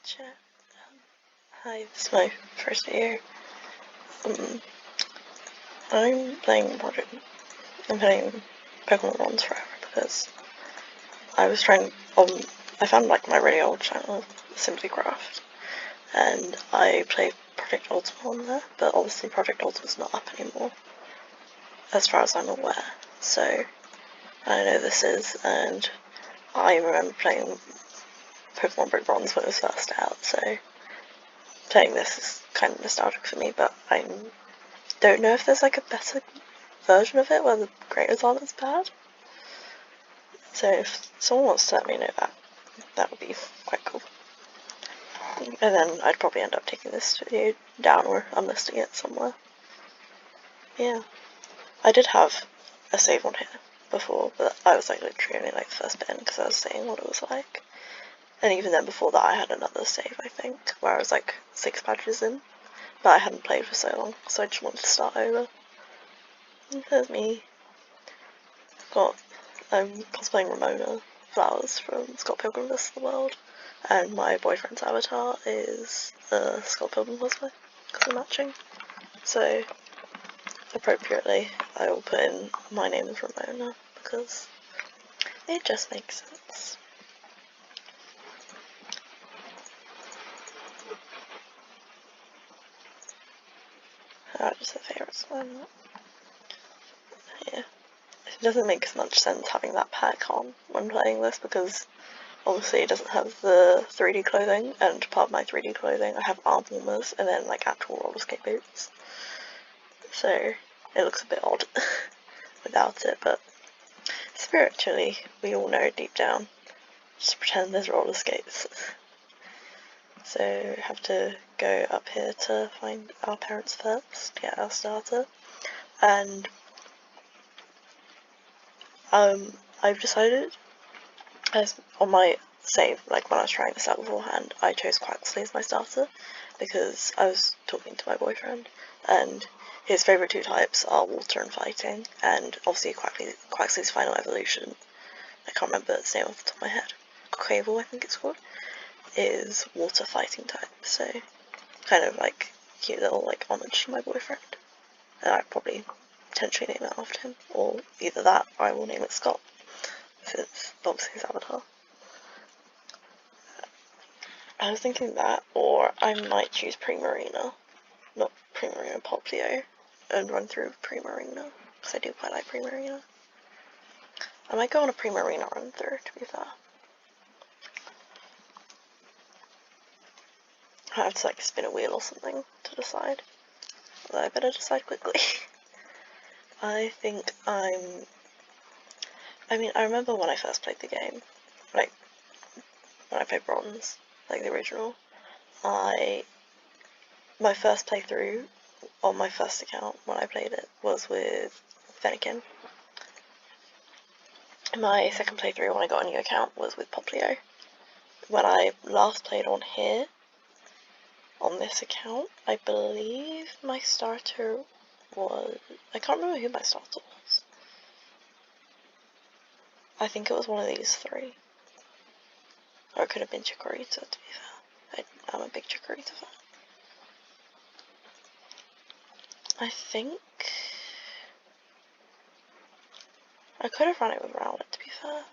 Chat. Hi, this is my first video. I'm playing Pokemon Runs Forever because I was trying. I found like my really old channel, SimplyCraft, and I played Project Ultima on there, but obviously Project Ultima's not up anymore, as far as I'm aware. So I know this is, and I remember playing Pokemon Brick Bronze when it was first out, so playing this is kind of nostalgic for me, but I don't know if there's like a better version of it where the graders aren't as bad. So if someone wants to let me know that would be quite cool. And then I'd probably end up taking this video down or unlisting it somewhere. Yeah. I did have a save on here before, but I was like literally only like the first bit in because I was saying what it was like. And even then before that I had another save, I think, where I was like 6 patches in, but I hadn't played for so long, so I just wanted to start over. And there's me. I'm cosplaying Ramona Flowers from Scott Pilgrim vs. the World, and my boyfriend's avatar is the Scott Pilgrim cosplay, because we're matching. So, appropriately, I will put in my name as Ramona, because it just makes sense. Just the favourites one. Yeah. It doesn't make as much sense having that pack on when playing this, because obviously it doesn't have the 3D clothing, and part of my 3D clothing I have arm warmers and then like actual roller skate boots. So it looks a bit odd without it, but spiritually we all know deep down, just pretend there's roller skates. So have to go up here to find our parents first, get our starter, and I've decided, as on my save, like when I was trying this out beforehand, I chose Quaxley as my starter because I was talking to my boyfriend and his favourite 2 types are water and fighting, and obviously Quaxley's final evolution, I can't remember its name off the top of my head, Quavel I think it's called, is water fighting type, so kind of like cute little like homage to my boyfriend, and I'd probably potentially name it after him, or either that or I will name it Scott, since obviously his avatar. I was thinking that, or I might choose Primarina, not Primarina, Poplio, and run through Primarina, because I do quite like Primarina. I might go on a Primarina run through, to be fair. I have to like spin a wheel or something to decide, although I better decide quickly. I think I remember when I first played the game, like when I played Bronze, like the original, my first playthrough on my first account when I played it was with Fennekin. My second playthrough when I got a new account was with Poplio. When I last played on here, on this account, I believe my starter was, I can't remember who my starter was. I think it was one of these 3. Or it could have been Chikorita, to be fair. I'm a big Chikorita fan. I think I could have run it with Rowlet, to be fair.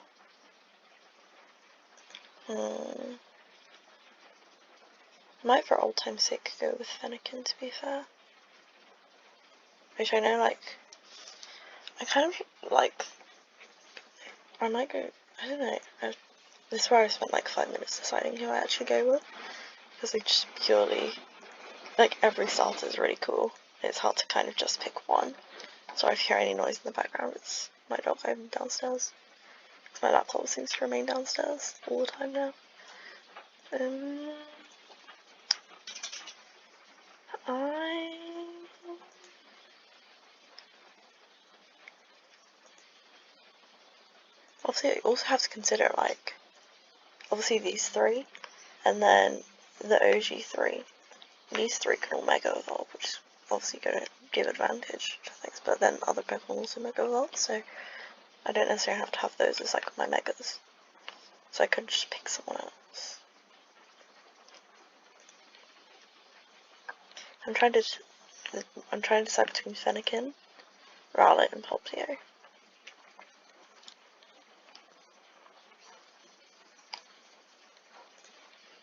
Might for old time's sake go with Fennekin, to be fair. Which I know, like, I kind of like, I might go, I don't know, this is where I spent like 5 minutes deciding who I actually go with, because they just purely, like, every starter is really cool. It's hard to kind of just pick one. Sorry if you hear any noise in the background, it's my dog home downstairs, because my laptop seems to remain downstairs all the time now. Obviously, you also have to consider, like, obviously these 3, and then the OG 3. These 3 can all Mega Evolve, which is obviously going to give advantage to things, but then other Pokemon also Mega Evolve, so I don't necessarily have to have those as, like, my Megas. So I could just pick someone else. I'm trying to decide between Fennekin, Rowlet, and Popplio.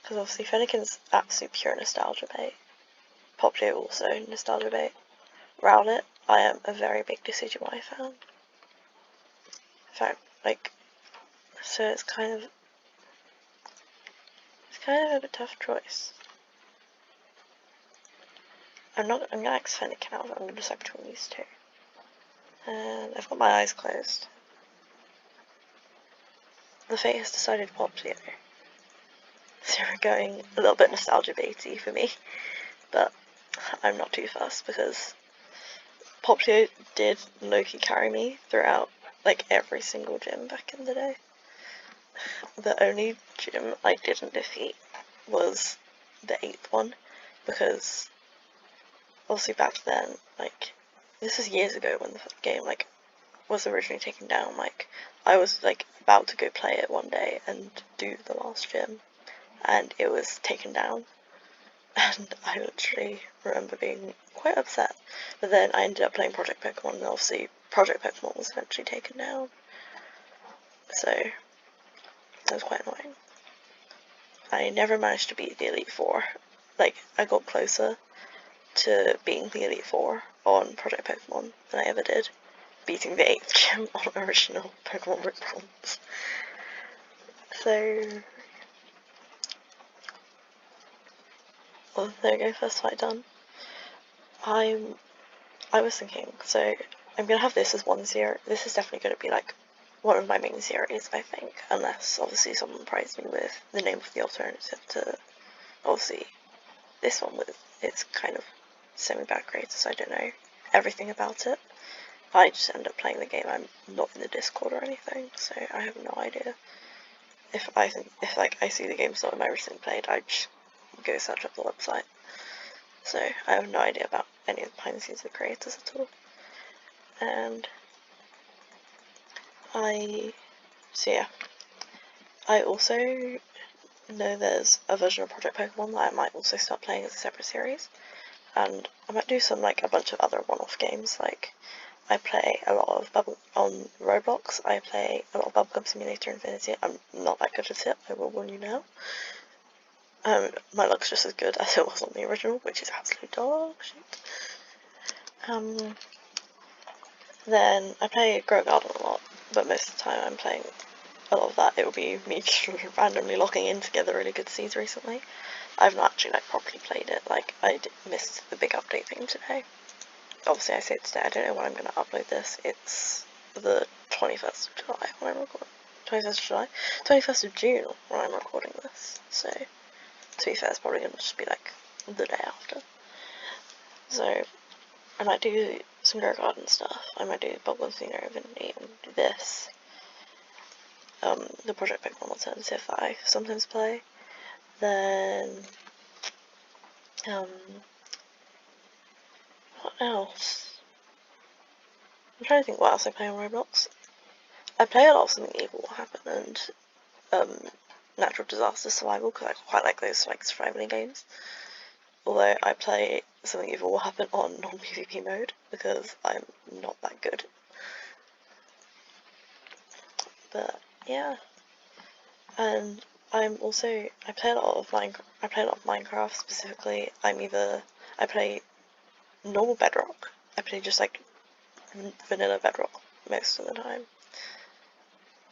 Because obviously Fennekin's absolute pure nostalgia bait. Popplio also nostalgia bait. Rowlet, I am a very big Decidueye fan. In fact, like, so it's kind of a bit tough choice. I'm gonna X Fennekin out, I'm gonna decide between these two. And I've got my eyes closed. The fate has decided Popplio. So we're going a little bit nostalgia baity for me. But I'm not too fussed because Popplio did low-key carry me throughout like every single gym back in the day. The only gym I didn't defeat was the 8th one, because obviously back then, like, this was years ago when the game like was originally taken down. Like, I was like about to go play it one day and do the last gym, and it was taken down. And I literally remember being quite upset. But then I ended up playing Project Pokemon, and obviously Project Pokemon was eventually taken down. So it was quite annoying. I never managed to beat the Elite Four. Like, I got closer to being the Elite Four on Project Pokemon than I ever did beating the 8th gym on original Pokemon Brick Bronze. So, well, there we go, first fight done. I was thinking, so I'm gonna have this as one series. This is definitely gonna be like one of my main series, I think, unless obviously someone pries me with the name of the alternative to obviously this one with its kind of semi-bad grades, so I don't know everything about it. I just end up playing the game. I'm not in the Discord or anything, so I have no idea. If I see the game's not in my recently played, I just go search up the website. So I have no idea about any of the behind the scenes of the creators at all. And I also know there's a version of Project Pokemon that I might also start playing as a separate series. And I might do a bunch of other one-off games. Like, I play a lot of on Roblox. I play a lot of Bubblegum Simulator Infinity. I'm not that good at it, I will warn you now. My luck's just as good as it was on the original, which is absolute dog shit. Then I play Grow Garden a lot, but most of the time I'm playing a lot of that. It will be me just randomly locking in to get the really good seeds recently. I've not actually like properly played it. Like, I missed the big update thing today. Obviously I say it today, I don't know when I'm going to upload this. It's the 21st of July when I'm recording. 21st of July? 21st of June when I'm recording this. So, to be fair, it's probably going to just be like the day after. So, I might do some Grow Garden stuff. I might do Bubblegum Simulator Infinity and do this. The Project Pokemon alternative that I sometimes play. Then, what else? I'm trying to think what else I play on Roblox. I play a lot of Something Evil Will Happen and Natural Disaster Survival, because I quite like those like survival games. Although I play Something Evil Will Happen on non-PvP mode because I'm not that good. But yeah, and I play a lot of Minecraft specifically. I play normal Bedrock. I play just like vanilla Bedrock most of the time.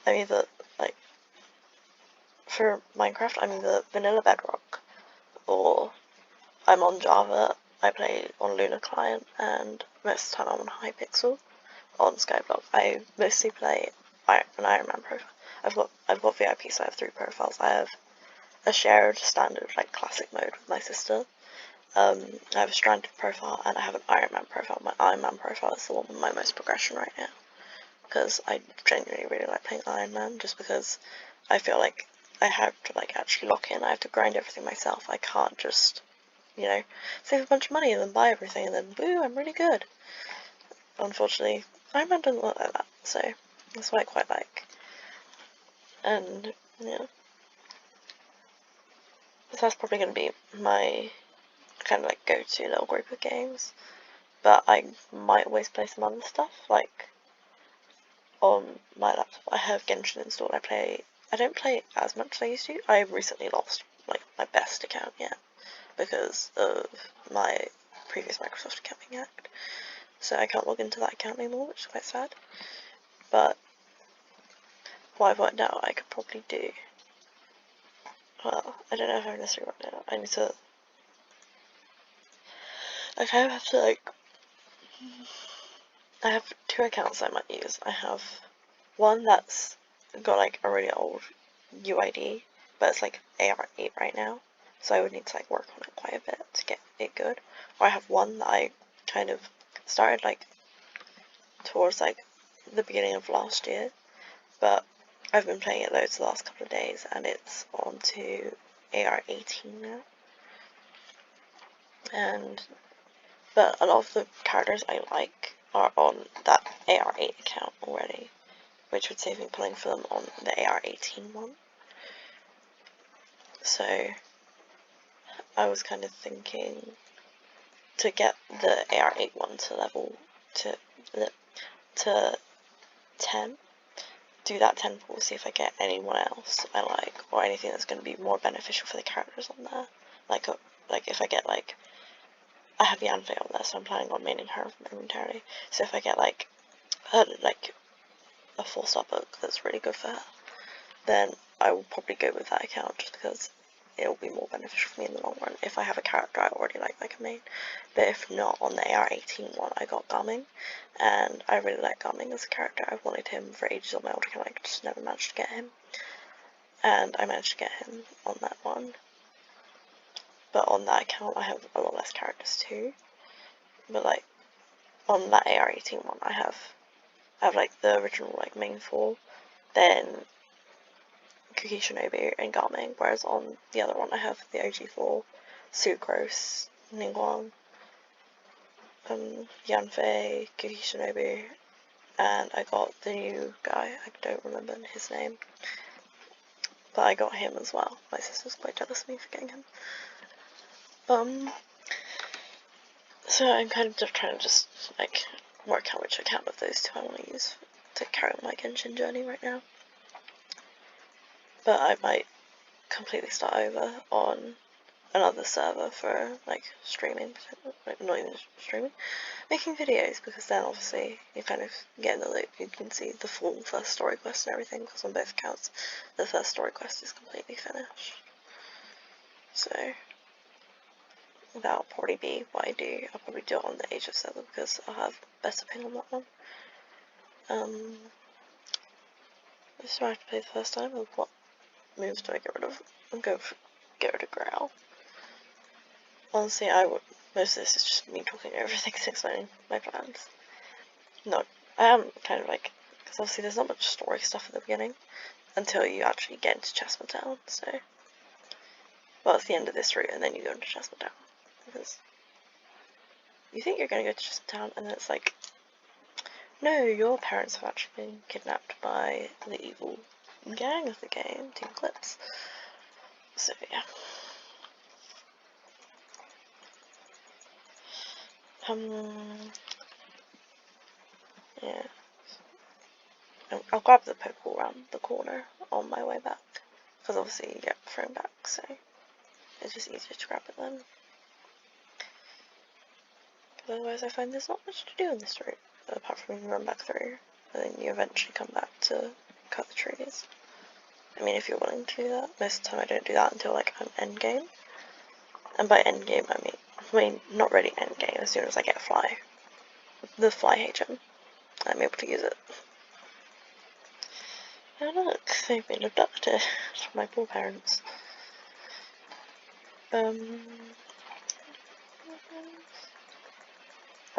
I'm either like, for Minecraft, I'm either vanilla Bedrock or I'm on Java. I play on Luna Client, and most of the time I'm on Hypixel on Skyblock. I mostly play an Iron Man profile. I've got VIP, so I have 3 profiles. I have a shared standard like classic mode with my sister. I have a stranded profile and I have an Iron Man profile. My Iron Man profile is the one with my most progression right now, because I genuinely really like playing Iron Man, just because I feel like I have to like actually lock in. I have to grind everything myself. I can't just, save a bunch of money and then buy everything and then woo, I'm really good. Unfortunately, Iron Man doesn't work like that, so that's what I quite like. And yeah, so that's probably going to be my kind of like go-to little group of games, but I might always play some other stuff, like on my laptop I have Genshin installed. I don't play as much as I used to. I recently lost like my best account yet because of my previous Microsoft account being hacked, so I can't log into that account anymore, which is quite sad. But what I've worked out I could probably do, well, I don't know if I necessarily worked it out. I kind of have to like, I have two accounts I might use. I have one that's got like a really old UID, but it's like AR8 right now, so I would need to like work on it quite a bit to get it good. Or I have one that I kind of started like towards like the beginning of last year, but I've been playing it loads the last couple of days and it's on to AR18 now. But a lot of the characters I like are on that AR8 account already, which would save me pulling for them on the AR18 one. So I was kind of thinking to get the AR8 one to level to 10, do that 10 pull, see if I get anyone else I like, or anything that's going to be more beneficial for the characters on there. Like if I get like, I have Yanfei on there, so I'm planning on maining her momentarily. So if I get like a 4-star book that's really good for her, then I will probably go with that account just because it will be more beneficial for me in the long run if I have a character I already like a main. But if not, on the AR18 one I got Gaming, and I really like Gaming as a character. I've wanted him for ages on my old account, I just never managed to get him, and I managed to get him on that one. But on that account I have a lot less characters too, but like on that AR18 one I have like the original like main 4, then Kuki Shinobu and Gaming, whereas on the other one I have the OG4, Sucrose, Ningguang, Yanfei, Kuki Shinobu, and I got the new guy, I don't remember his name, but I got him as well. My sister's quite jealous of me for getting him. So I'm kind of just trying to like work out which account of those two I want to use to carry on my Genshin journey right now. But I might completely start over on another server for like streaming, like not even streaming, making videos, because then obviously you kind of get in the loop, you can see the full first story quest and everything, because on both accounts the first story quest is completely finished. So that'll probably be what I do. I'll probably do it on the Age of server because I'll have better ping on that one. This is where I have to play the first time. What moves do I get rid of? I'm going to get rid of Growl. Honestly, most of this is just me talking over things, explaining my plans. No, I am kind of like, because obviously there's not much story stuff at the beginning until you actually get into Chestnut Town, so, well, it's the end of this route and then you go into Chestnut Town, because you think you're going to go to Chestnut Town and then it's like, no, your parents have actually been kidnapped by the evil gang of the game, Team Clips. So yeah. Yeah. I'll grab the Pokeball around the corner on my way back, because obviously you get thrown back, so it's just easier to grab it then. Because otherwise I find there's not much to do in this route, apart from you run back through, and then you eventually come back to cut the trees. I mean, if you're willing to do that. Most of the time I don't do that until like I'm endgame. And by endgame I mean not really endgame, as soon as I get the fly HM, I'm able to use it. And look, they've been abducted from my poor parents. I'm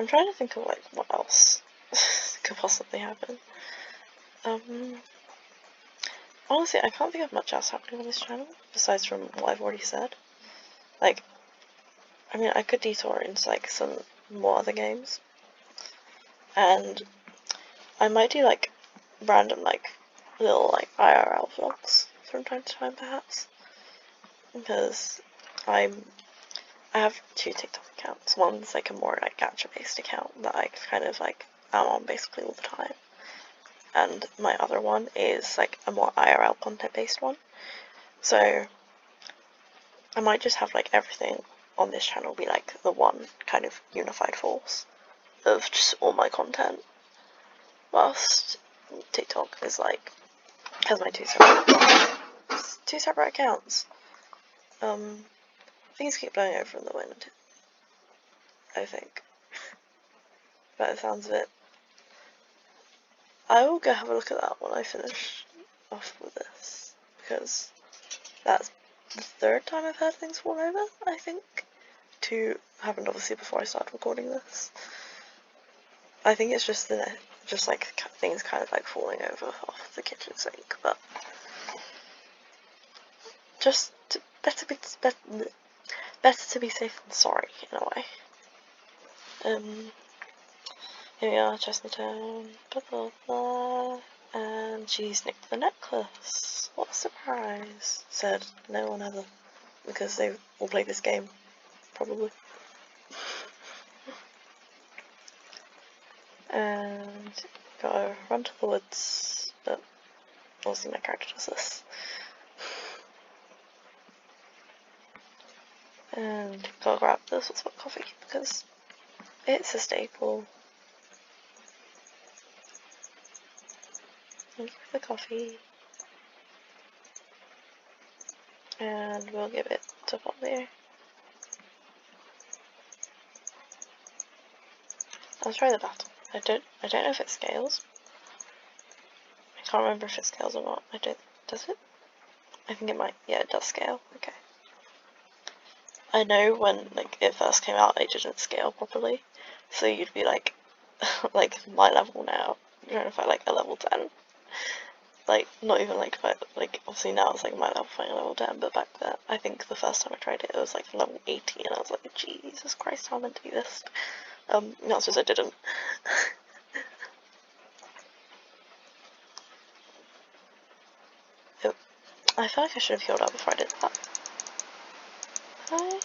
trying to think of like what else could possibly happen. Honestly, I can't think of much else happening on this channel, besides from what I've already said. Like, I mean, I could detour into like some more other games, and I might do like random like little like IRL vlogs from time to time perhaps, because I'm I have two TikTok accounts. One's like a more like gacha based account that I kind of like am on basically all the time. And my other one is like a more IRL content based one. So I might just have like everything on this channel be like the one kind of unified force of just all my content. Whilst TikTok is like, has my two separate accounts. Things keep blowing over in the wind, I think. By the sounds of it. I will go have a look at that when I finish off with this, because that's the third time I've heard things fall over, I think. Two happened obviously before I started recording this. I think it's just like things kind of like falling over off the kitchen sink, but just better to be safe than sorry in a way. Here we are, Chestnut-town, blah blah blah, and she's nicked the necklace. What a surprise, said no one ever, because they all play this game, probably. And gotta run to the woods, but obviously my character does this. And gotta grab this with hot coffee, because it's a staple. Thank you for the coffee. And we'll give it to Polly. I'll try the battle. I don't know if it scales. I can't remember if it scales or not. Does it? I think it might. Yeah, it does scale. Okay. I know when like it first came out, it didn't scale properly, so you'd be like, like my level now, trying to fight like a level 10. Like not even like obviously now it's like my level fighting level 10, but back then I think the first time I tried it, it was like level 80, and I was like, Jesus Christ, how am I meant to do this? That's just I didn't. I feel like I should have healed up before I did that. Hi,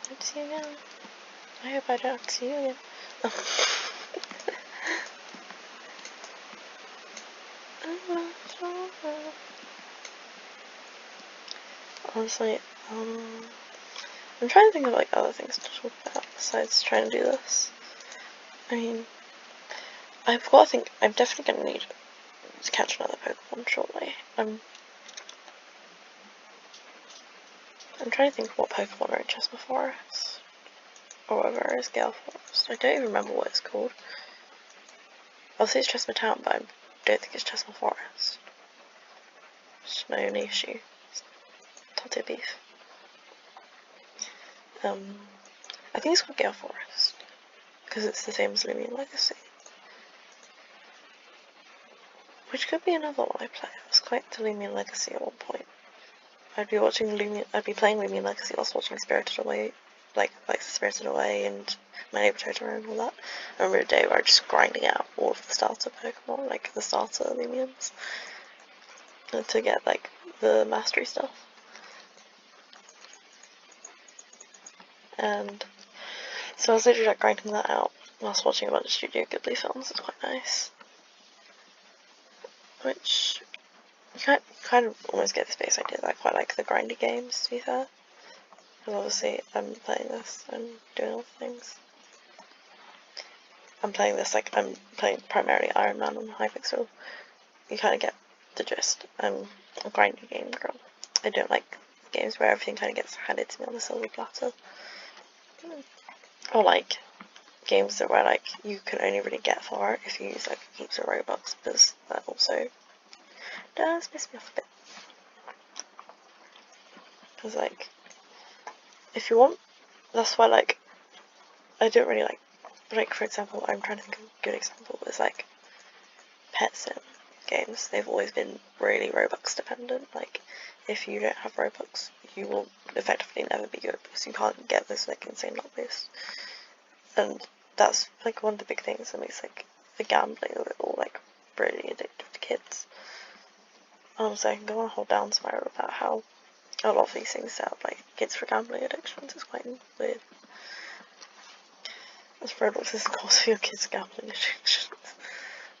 hope to see you again. I hope I don't have to see you again. Honestly, I'm trying to think of like other things to talk about besides trying to do this. I mean, I'm definitely gonna need to catch another Pokemon shortly. I'm trying to think of what Pokemon are in Chestnut Forest, or whether it is Gale Forest. I don't even remember what it's called. Obviously it's Chestnut Town, but I don't think it's Chestnut Forest. It's my only issue. Tattoo beef. I think it's called Gale Forest, because it's the same as Lumion Legacy. Which could be another one I play. I was quite to Lumion Legacy at one point. I'd be playing Lumion Legacy whilst watching Spirited Away, like Spirited Away and My Neighbor Totoro and all that. I remember a day where I was just grinding out all of the starter Pokemon, like the starter Lumions, to get like the mastery stuff. And so I was literally like grinding that out whilst watching a bunch of Studio Ghibli films. It's quite nice. Which you kind of almost get this base idea that I quite like the grindy games, to be fair. Because obviously I'm playing this and doing other things. I'm playing this like I'm playing primarily Iron Man on Hypixel. You kind of get the gist. I'm a grindy game girl. I don't like games where everything kind of gets handed to me on a silver platter. Or like games that where like you can only really get far if you use like heaps of Robux, because that also does piss me off a bit. Because like, if you want, that's why like, I don't really like for example, I'm trying to think of a good example, is like, pet sim games, they've always been really Robux dependent. Like, if you don't have Robux, you will effectively never be good, because you can't get this like insane luck boost. And that's like one of the big things that makes like the gambling of it all like really addictive to kids. So I can go on a whole down spiral about how a lot of these things set up like kids for gambling addictions. It's quite weird. As Roblox is of course for your kids' gambling addictions.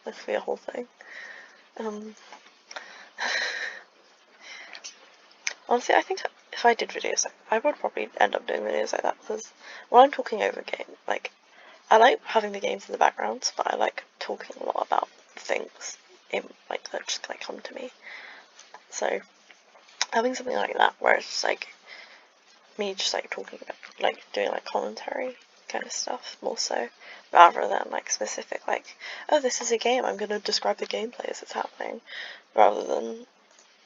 That could be a whole thing. Honestly, I think if I did videos, I would probably end up doing videos like that, because when I'm talking over a game, like, I like having the games in the background, but I like talking a lot about things in, like, that just, like, come to me. So, having something like that, where it's just, like, me just, like, talking about, like, doing, like, commentary kind of stuff, more so, rather than, like, specific, like, oh, this is a game, I'm gonna describe the gameplay as it's happening, rather than,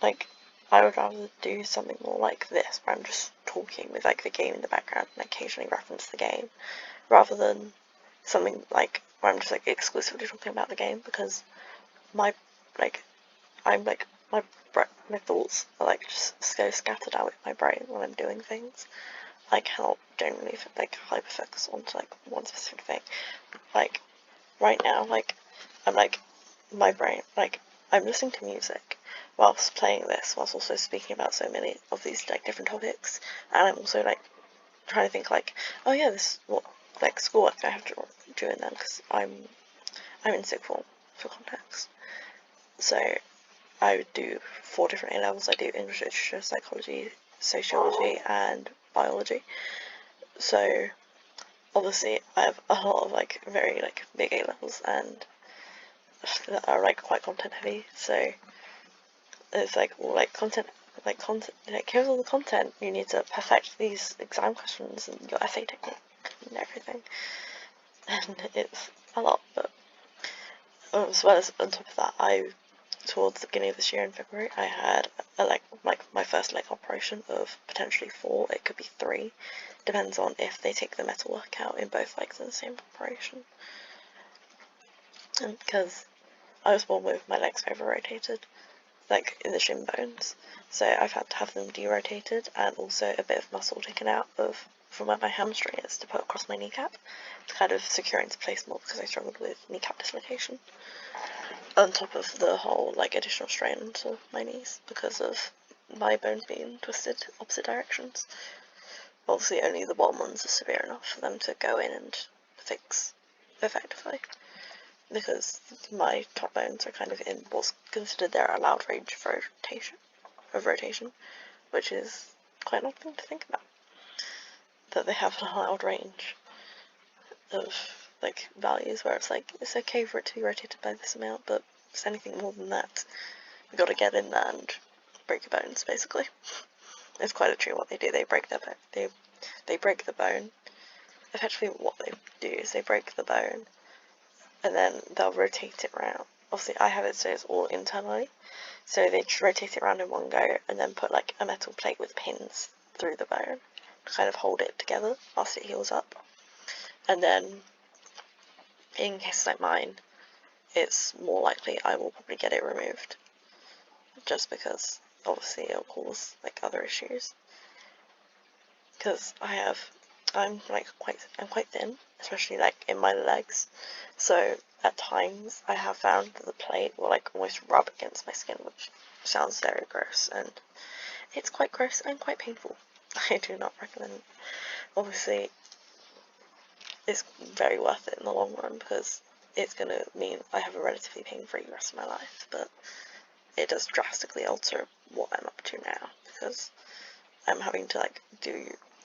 like, I would rather do something more like this, where I'm just talking with, like, the game in the background and occasionally reference the game, rather than something, like, where I'm just, like, exclusively talking about the game, because my, like, I'm, like, my thoughts are, like, just so scattered out in my brain when I'm doing things. I cannot generally, like, hyper-focus onto, like, one specific thing. Like, right now, like, I'm, like, my brain, like, I'm listening to music whilst playing this, whilst also speaking about so many of these, like, different topics, and I'm also, like, trying to think, like, oh yeah, this is what, like, schoolwork I have to do in then, because I'm in sixth form, for context. So, I would do 4 different A-levels. I do English literature, psychology, sociology, and biology. So, obviously, I have a lot of, like, very, like, big A-levels, and that are, like, quite content heavy, so it's, like, all, like, content, like, here's all the content, you need to perfect these exam questions and your essay technique and everything, and it's a lot, but as well as on top of that, towards the beginning of this year in February, I had my first leg operation of potentially 4, it could be 3, depends on if they take the metalwork out in both legs in the same operation. And because I was born with my legs over-rotated, like in the shin bones, so I've had to have them derotated and also a bit of muscle taken out from where my hamstring is to put across my kneecap to kind of secure into place more, because I struggled with kneecap dislocation, on top of the whole, like, additional strain onto my knees because of my bones being twisted opposite directions. Obviously only the bottom ones are severe enough for them to go in and fix effectively, because my top bones are kind of in what's considered their allowed range of rotation, which is quite an odd thing to think about, that they have an allowed range of, like, values where it's like, it's okay for it to be rotated by this amount, but if it's anything more than that, you've got to get in there and break your bones, basically. It's quite true what they do. They break their bone. They break the bone. Effectively, what they do is they break the bone, and then they'll rotate it around. Obviously, I have it so it's all internally, so they just rotate it around in one go, and then put, like, a metal plate with pins through the bone to kind of hold it together whilst it heals up. And then, in cases like mine, it's more likely I will probably get it removed, just because obviously it'll cause, like, other issues. Because I'm quite thin, especially, like, in my legs, so at times I have found that the plate will, like, almost rub against my skin, which sounds very gross, and it's quite gross and quite painful. I do not recommend it. Obviously, it's very worth it in the long run, because it's going to mean I have a relatively pain-free rest of my life, but it does drastically alter what I'm up to now, because I'm having to, like,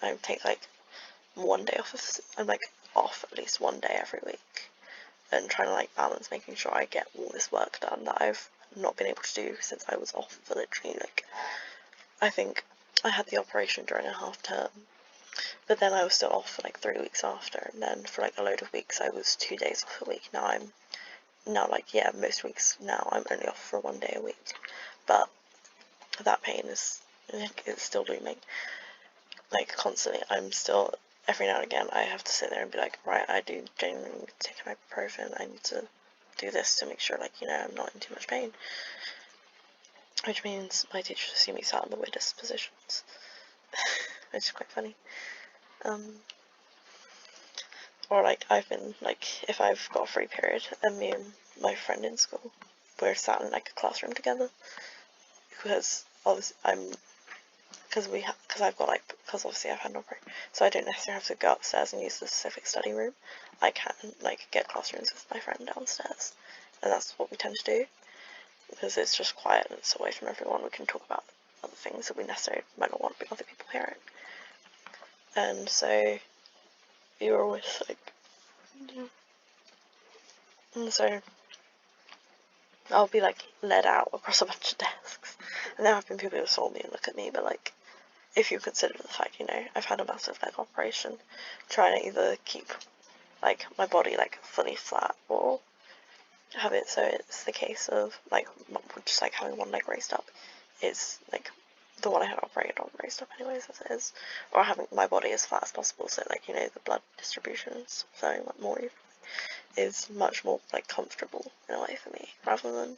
I take, like, one day off I'm, like, off at least one day every week, and trying to, like, balance making sure I get all this work done that I've not been able to do since I was off for literally, like, I think I had the operation during a half term, but then I was still off for, like, 3 weeks after, and then for, like, a load of weeks I was 2 days off a week. Now, like, yeah, most weeks now I'm only off for 1 day a week, but that pain is still looming, like, constantly. I'm still, every now and again, I have to sit there and be like, right, I do genuinely need to take an ibuprofen, I need to do this to make sure, like, you know, I'm not in too much pain, which means my teachers see me sat in the weirdest positions, which is quite funny. Or, like, I've been, like, if I've got a free period, and me and my friend in school, we're sat in, like, a classroom together, because obviously because obviously I've had an operation, so I don't necessarily have to go upstairs and use the specific study room. I can like get classrooms with my friend downstairs, and that's what we tend to do because it's just quiet and it's away from everyone. We can talk about other things that we necessarily might not want other people hearing. And so you're always like, and so I'll be like led out across a bunch of desks, and there have been people who saw me and look at me, but like, if you consider the fact, you know, I've had a massive leg operation, trying to either keep like my body like fully flat or have it so it's the case of like just like having one leg raised up is like the one I had operated on raised up anyways as it is, or having my body as flat as possible so like, you know, the blood distribution is flowing like more evenly, is much more like comfortable in a way for me rather than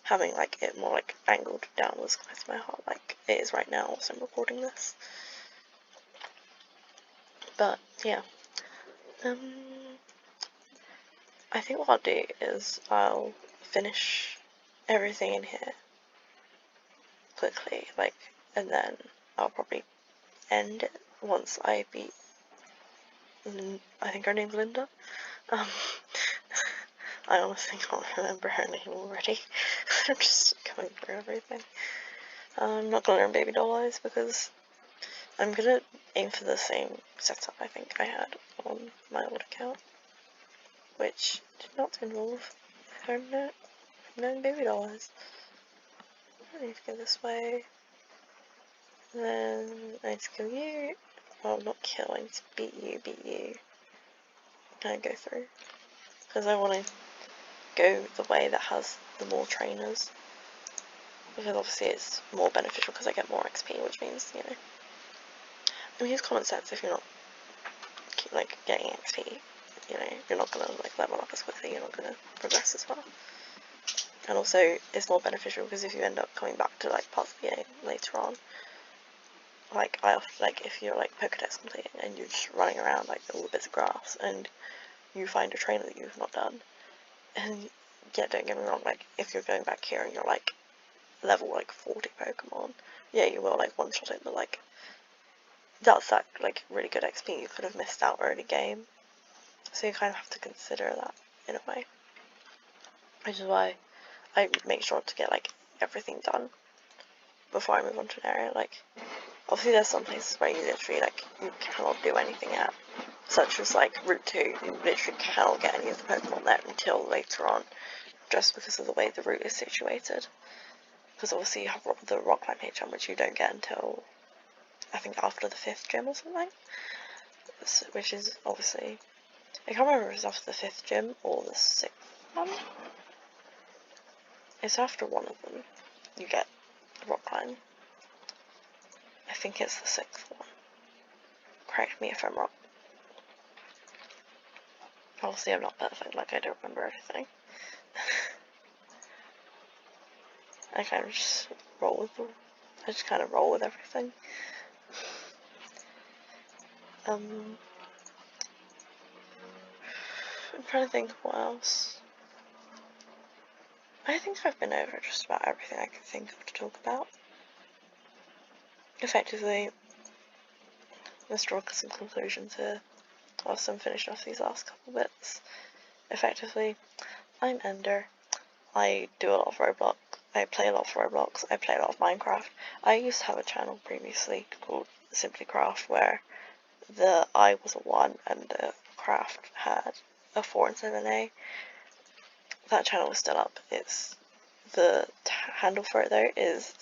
having like it more like angled downwards close to my heart like it is right now as I'm recording this. But yeah, I think what I'll do is I'll finish everything in here quickly, like, and then I'll probably end it once I beat, I think her name's Linda. I honestly can't remember her name already. I'm just going through everything. I'm not gonna learn Baby Doll Eyes because I'm gonna aim for the same setup I think I had on my old account, which did not involve learning Baby Doll Eyes. I need to go this way. Then I need to kill you. Well, not kill, I need to beat you. And go through. Because I want to go the way that has the more trainers. Because obviously it's more beneficial because I get more XP, which means, you know. I mean, it's common sense if you're not, like, getting XP, you know, you're not going to, like, level up as quickly, you're not going to progress as well. And also, it's more beneficial because if you end up coming back to, like, parts of the game later on, like, if you're, like, Pokedex completing and you're just running around, like, all the bits of grass, and you find a trainer that you've not done, and, yeah, don't get me wrong, like, if you're going back here and you're, like, level, like, 40 Pokemon, yeah, you will, like, one-shot it, but, like, that's, that, like, really good XP you could have missed out early game, so you kind of have to consider that, in a way, which is why I make sure to get, like, everything done before I move on to an area, like, obviously there's some places where you literally, like, you cannot do anything at, such as, like, Route 2, you literally cannot get any of the Pokemon there until later on, just because of the way the route is situated, because obviously you have the Rockline HM, which you don't get until, I think, after the 5th gym or something, which is obviously, I can't remember if it's after the 5th gym or the 6th one. It's after one of them you get Rockline. I think it's the 6th one. Correct me if I'm wrong. Obviously I'm not perfect, like I don't remember everything. I kind of just roll with them. I just kind of roll with everything. I'm trying to think what else. I think I've been over just about everything I could think of to talk about. Effectively, let's draw some conclusions here, whilst I'm finishing off these last couple bits. Effectively, I'm Ender. I do a lot of Roblox. I play a lot of Roblox. I play a lot of Minecraft. I used to have a channel previously called Simply Craft where the I was a 1 and the craft had a 4 instead of an A. That channel is still up. It's the handle for it though is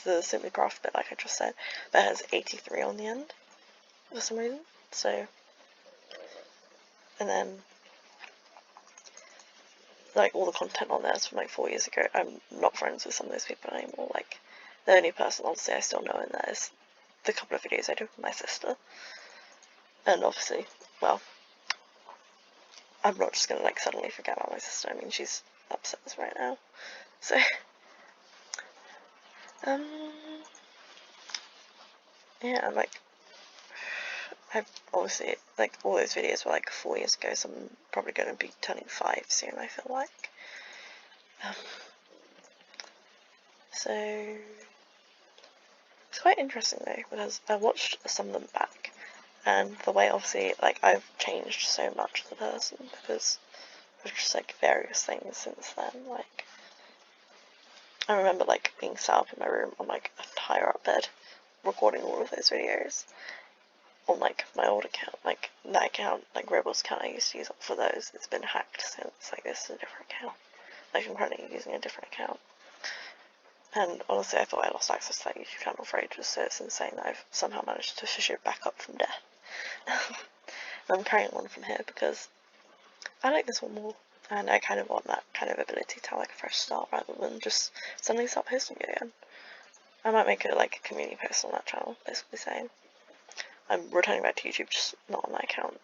the Simply Craft bit, like I just said, but it has 83 on the end for some reason. So, and then like all the content on there is from like 4 years ago. I'm not friends with some of those people anymore. Like the only person obviously I still know in there is the couple of videos I did with my sister. And obviously, well, I'm not just gonna like suddenly forget about my sister. I mean, she's upstairs right now. So, yeah, like, I've obviously, like, all those videos were like 4 years ago, so I'm probably gonna be turning 5 soon, I feel like. So it's quite interesting though, because I watched some of them back, and the way obviously like I've changed so much as a person because of just like various things since then. Like I remember like being sat up in my room on like a higher up bed, recording all of those videos on like my old account, like that account, like Rebel's account I used to use for those. It's been hacked since. Like this is a different account. Like I'm currently using a different account. And honestly, I thought I lost access to that YouTube channel for ages, so it's insane that I've somehow managed to fish it back up from death. I'm carrying one from here because I like this one more, and I kind of want that kind of ability to have like a fresh start rather than just suddenly start posting again. I might make it like a community post on that channel, basically saying I'm returning back to YouTube, just not on that account.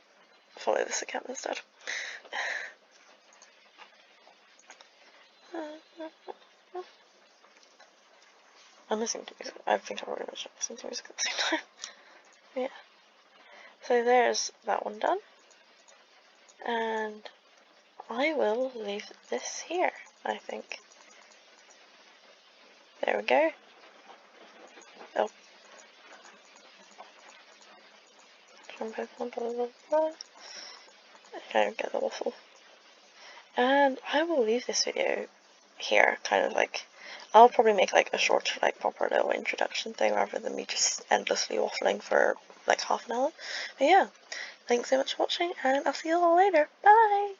Follow this account instead. I'm listening to music. I think I've already mentioned listening to music at the same time. Yeah. So there's that one done. And I will leave this here, I think. There we go. Oh. I don't get the waffle. And I will leave this video here, kind of like, I'll probably make like a short, like proper little introduction thing rather than me just endlessly waffling for like half an hour. But yeah, thanks so much for watching, and I'll see you all later. Bye!